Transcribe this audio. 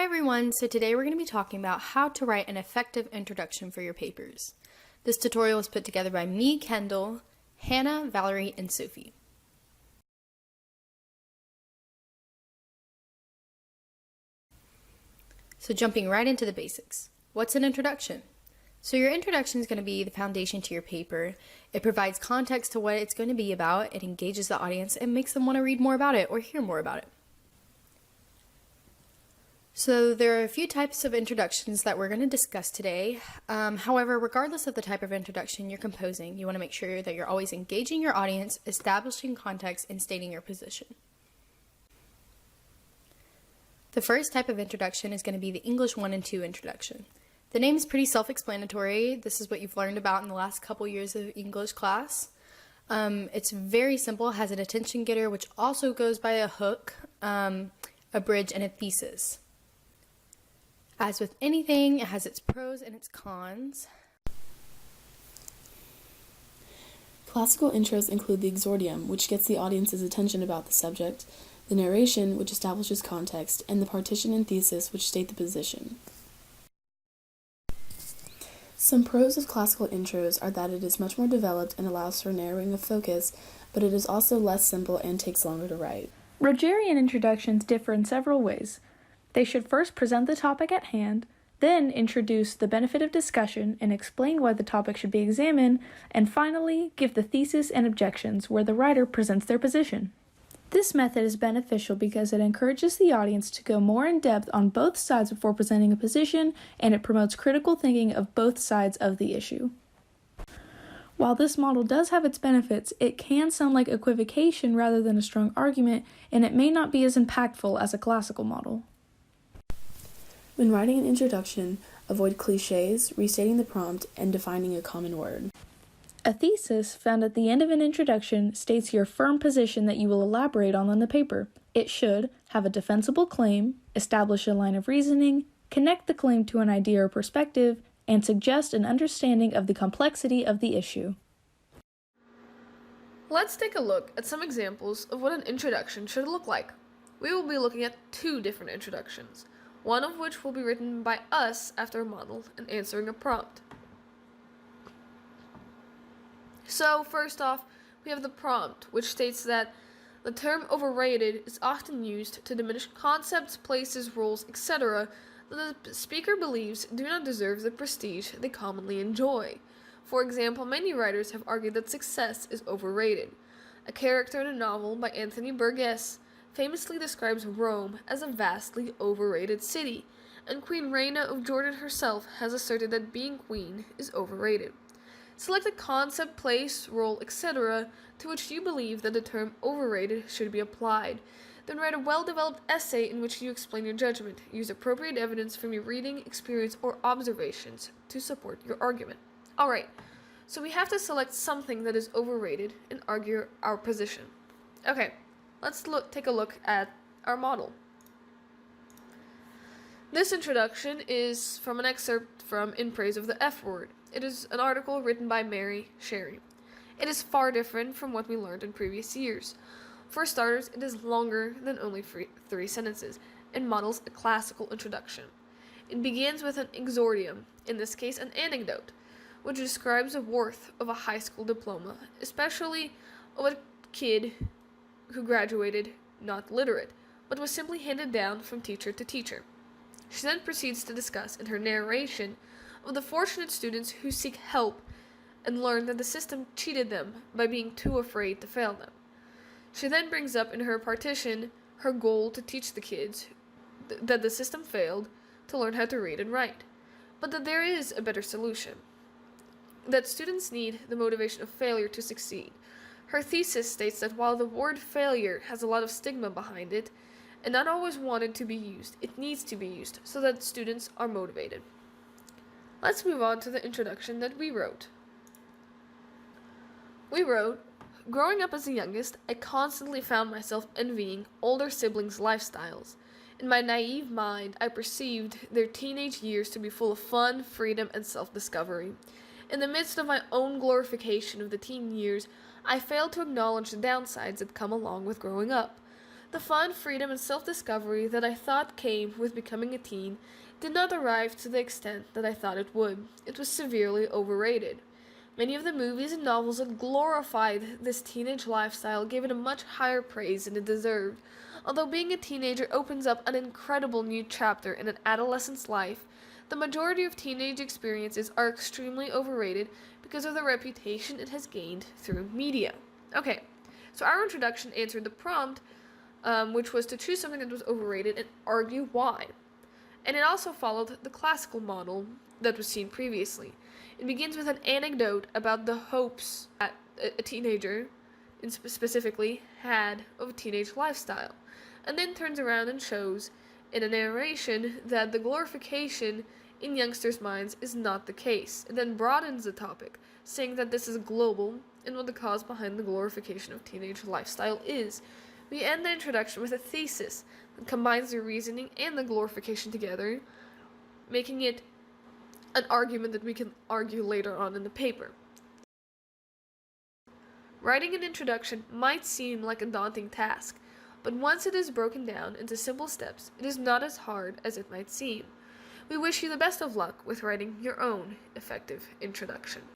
everyone, so today we're going to be talking about how to write an effective introduction for your papers. This tutorial was put together by me, Kendall, Hannah, Valerie, and Sophie. So jumping right into the basics. What's an introduction? So your introduction is going to be the foundation to your paper. It provides context to what it's going to be about, it engages the audience, and makes them want to read more about it or hear more about it. So there are a few types of introductions that we're going to discuss today. However, regardless of the type of introduction you're composing, you want to make sure that you're always engaging your audience, establishing context, and stating your position. The first type of introduction is going to be the English 1 and 2 introduction. The name is pretty self-explanatory. This is what you've learned about in the last couple years of English class. It's very simple, has an attention getter, which also goes by a hook, a bridge, and a thesis. As with anything, it has its pros and its cons. Classical intros include the exordium, which gets the audience's attention about the subject, the narration, which establishes context, and the partition and thesis, which state the position. Some pros of classical intros are that it is much more developed and allows for narrowing of focus, but it is also less simple and takes longer to write. Rogerian introductions differ in several ways. They should first present the topic at hand, then introduce the benefit of discussion and explain why the topic should be examined, and finally give the thesis and objections where the writer presents their position. This method is beneficial because it encourages the audience to go more in depth on both sides before presenting a position, and it promotes critical thinking of both sides of the issue. While this model does have its benefits, it can sound like equivocation rather than a strong argument, and it may not be as impactful as a classical model. When writing an introduction, avoid cliches, restating the prompt, and defining a common word. A thesis found at the end of an introduction states your firm position that you will elaborate on in the paper. It should have a defensible claim, establish a line of reasoning, connect the claim to an idea or perspective, and suggest an understanding of the complexity of the issue. Let's take a look at some examples of what an introduction should look like. We will be looking at two different introductions, one of which will be written by us after a model and answering a prompt. So first off, we have the prompt, which states that the term overrated is often used to diminish concepts, places, roles, etc. that the speaker believes do not deserve the prestige they commonly enjoy. For example, many writers have argued that success is overrated. A character in a novel by Anthony Burgess famously describes Rome as a vastly overrated city, and Queen Reina of Jordan herself has asserted that being queen is overrated. Select a concept, place, role, etc. to which you believe that the term overrated should be applied. Then write a well-developed essay in which you explain your judgment. Use appropriate evidence from your reading, experience, or observations to support your argument. Alright, so we have to select something that is overrated and argue our position. Okay, let's take a look at our model. This introduction is from an excerpt from In Praise of the F Word. It is an article written by Mary Sherry. It is far different from what we learned in previous years. For starters, it is longer than only 3 sentences and models a classical introduction. It begins with an exordium, in this case an anecdote, which describes the worth of a high school diploma, especially of a kid who graduated not literate, but was simply handed down from teacher to teacher. She then proceeds to discuss in her narration of the fortunate students who seek help and learn that the system cheated them by being too afraid to fail them. She then brings up in her partition her goal to teach the kids that the system failed to learn how to read and write, but that there is a better solution, that students need the motivation of failure to succeed. Her thesis states that while the word failure has a lot of stigma behind it, and not always wanted to be used, it needs to be used so that students are motivated. Let's move on to the introduction that we wrote. We wrote, growing up as the youngest, I constantly found myself envying older siblings' lifestyles. In my naive mind, I perceived their teenage years to be full of fun, freedom, and self-discovery. In the midst of my own glorification of the teen years, I failed to acknowledge the downsides that come along with growing up. The fun, freedom, and self-discovery that I thought came with becoming a teen did not arrive to the extent that I thought it would. It was severely overrated. Many of the movies and novels that glorified this teenage lifestyle gave it a much higher praise than it deserved. Although being a teenager opens up an incredible new chapter in an adolescent's life, the majority of teenage experiences are extremely overrated because of the reputation it has gained through media. Okay, so our introduction answered the prompt, which was to choose something that was overrated and argue why. And it also followed the classical model that was seen previously. It begins with an anecdote about the hopes that a teenager, specifically, had of a teenage lifestyle, and then turns around and shows in a narration that the glorification in youngsters' minds is not the case, and then broadens the topic, saying that this is global and what the cause behind the glorification of teenage lifestyle is. We end the introduction with a thesis that combines the reasoning and the glorification together, making it an argument that we can argue later on in the paper. Writing an introduction might seem like a daunting task, but once it is broken down into simple steps, it is not as hard as it might seem. We wish you the best of luck with writing your own effective introduction.